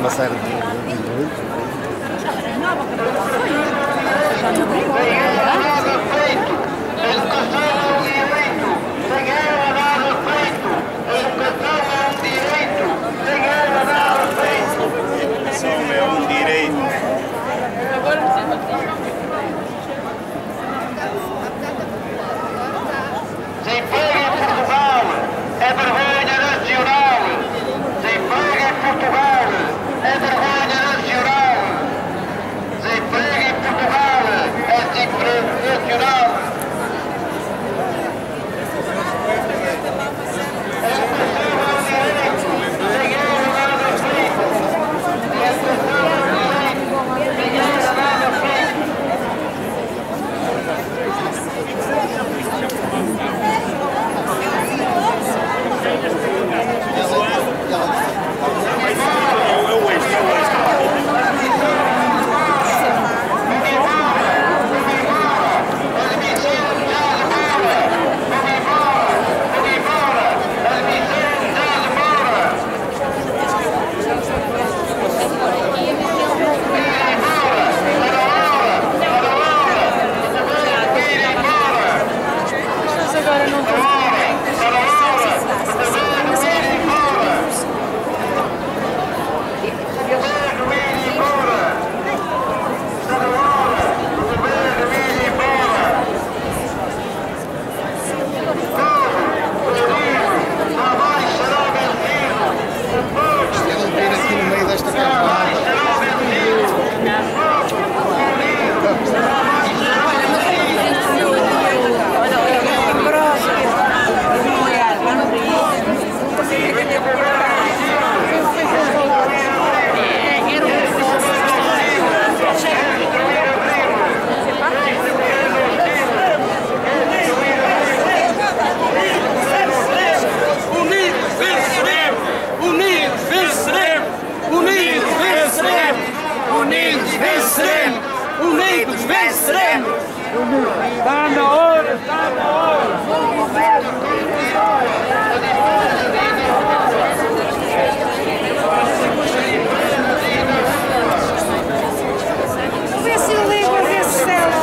passar Unidos venceremos! Está na hora! Está na hora! Vê se eu ligo, vê se ela...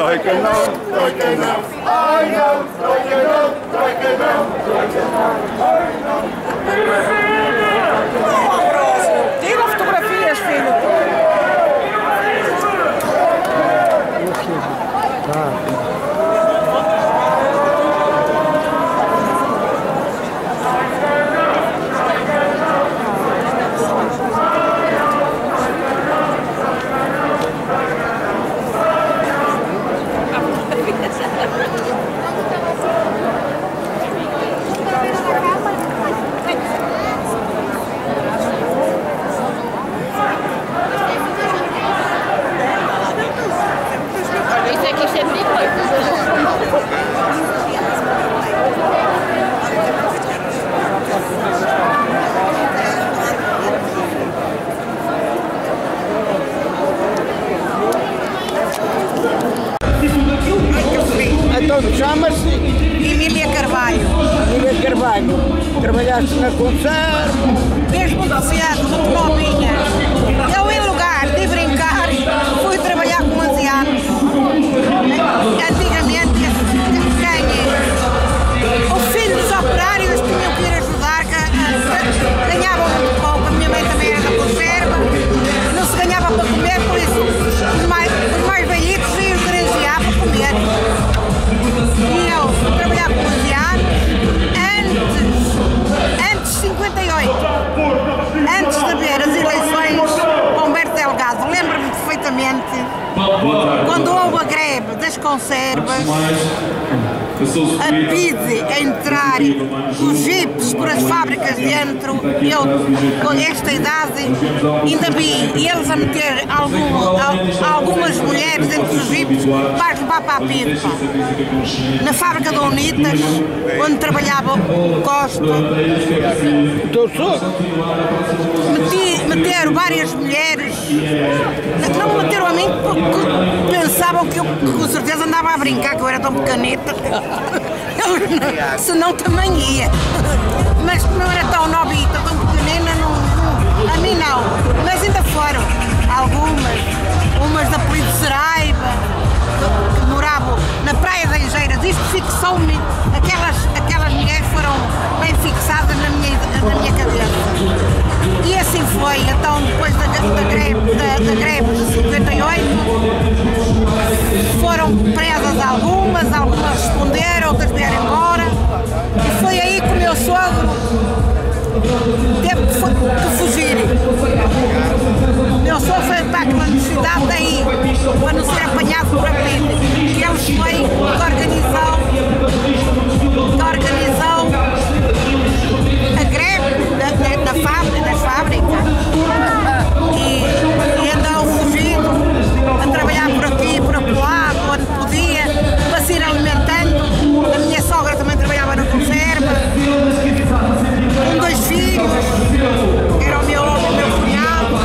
Troika não, troika não. Ai não, troika não, troika não. Tira fotografias, filho. Então chama-se Emília Carvalho. Emília Carvalho. Trabalhaste na conserva. Desde muito cedo, muito novinha. Eu, em lugar de brincar, fui trabalhar com 11 anos. Antigamente, os filhos dos operários tinham que ir ajudar, ganhavam muito pouco. A minha mãe também era da conserva, não se ganhava para comer, por isso os mais velhitos iam granjear para comer. E eu trabalhava com 11 anos, antes de 58, antes de haver as eleições para Humberto Delgado. Lembro-me perfeitamente quando houve a greve das conservas, a PIDE a entrar, os jipes por as fábricas dentro. Eu, com esta idade, ainda vi eles a meter algumas mulheres dentro dos jipes para levar para a PIDE. Na fábrica da Unitas, onde trabalhava o Costa, meteram várias mulheres, não me meteram a mim porque pensavam que eu com certeza andava a brincar, que eu era tão pequenita, senão também ia, mas não era tão novita, tão pequenina, a mim não, mas ainda foram umas da Polícia de Saraiva, que moravam na Praia das Engenheiras. Isto fixou-me, aquelas mulheres foram bem fixadas na minha cabeça. E assim foi. Então, depois da greve de 58, foram presas algumas responderam, outras vieram embora. E foi aí que o meu sogro teve que fugir. O meu sogro foi para a clandestinidade daí, para não ser apanhado por a PIDE. E ele foi que organizou a greve nas fábricas e andou fugindo a trabalhar por aqui, por acolá, quando podia, para se ir alimentando. A minha sogra também trabalhava na conserva, com 2 filhos, era o meu cunhado,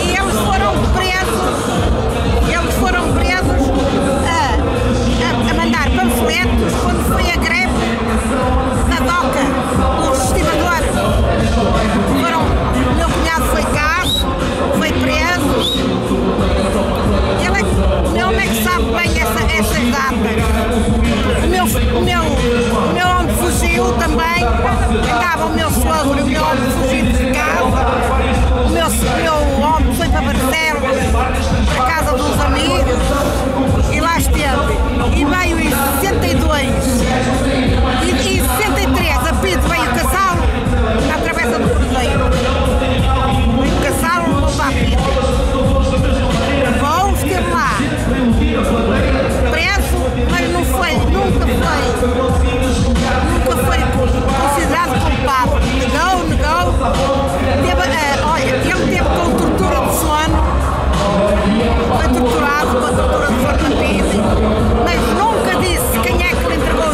e eles foram presos a mandar panfletos quando foi a greve da DOCA, dos estimadores. O meu cunhado foi caso, foi preso. Ele é que sabe bem essas datas. O meu homem fugiu também, estava o meu sogro e o meu homem fugidos de casa. O meu homem foi para Barcelos, para a casa dos amigos, e lá esteve. E veio em 62 e em 63 a PIDE veio casá-lo na travessa do Cruzeiro. Veio casá-lo no para a PIDE. Bom, esteve lá, preso, mas nunca foi considerado culpado. Negou. Ele teve com tortura de sono, foi torturado com a tortura de sono da PIDE, mas nunca disse quem é que lhe entregou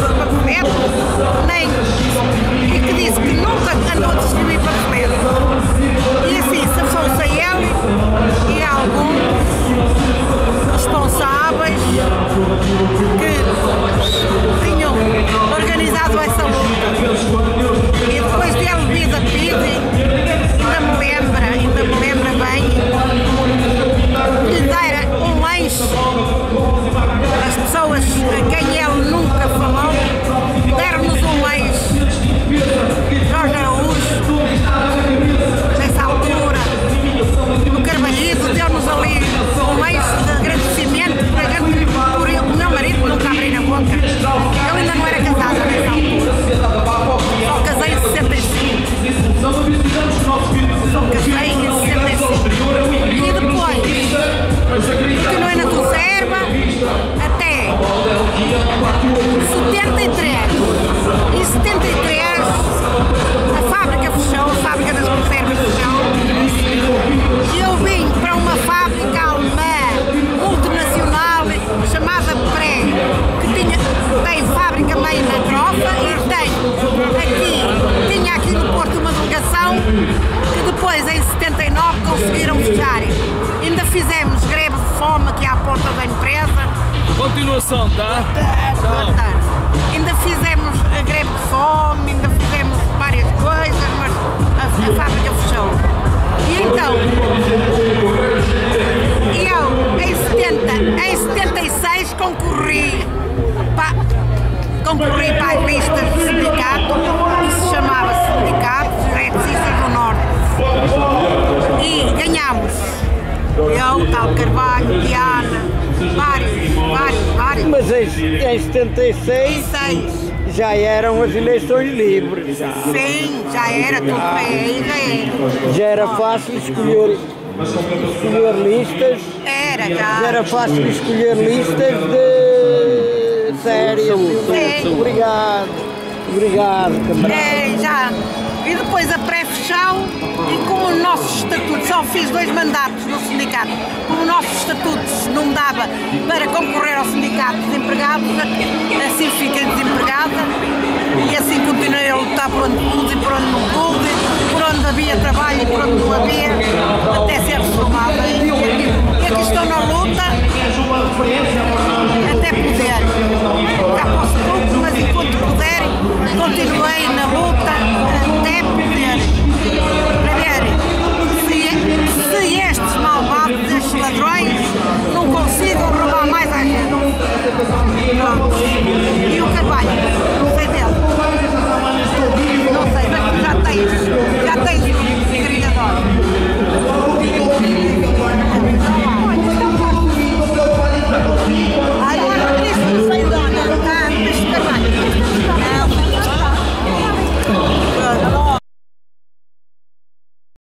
Ainda fizemos a greve de fome, ainda fizemos várias coisas, mas a fábrica fechou. E então, eu em 76 concorri para as listas do sindicato, que se chamava Sindicato dos Eletricistas do Norte. E ganhámos. Eu, Tal Carvalho, Diana, vários. Mas em 76 já eram as eleições livres. Sim, já era tudo bem, Já era fácil escolher listas. Já era fácil escolher listas de sérias. Obrigado, camarada. Já. E depois a pré-fechão, e como o nosso estatuto, só fiz 2 mandatos no sindicato, como o nosso estatuto não dava para concorrer ao sindicato de desempregados, assim fiquei desempregada e assim continuei a lutar por onde pude e por onde não pude, por onde havia trabalho e por onde não havia, até ser reformada. E aqui estou na luta até poder. Já posso pouco, mas enquanto puder, continuei na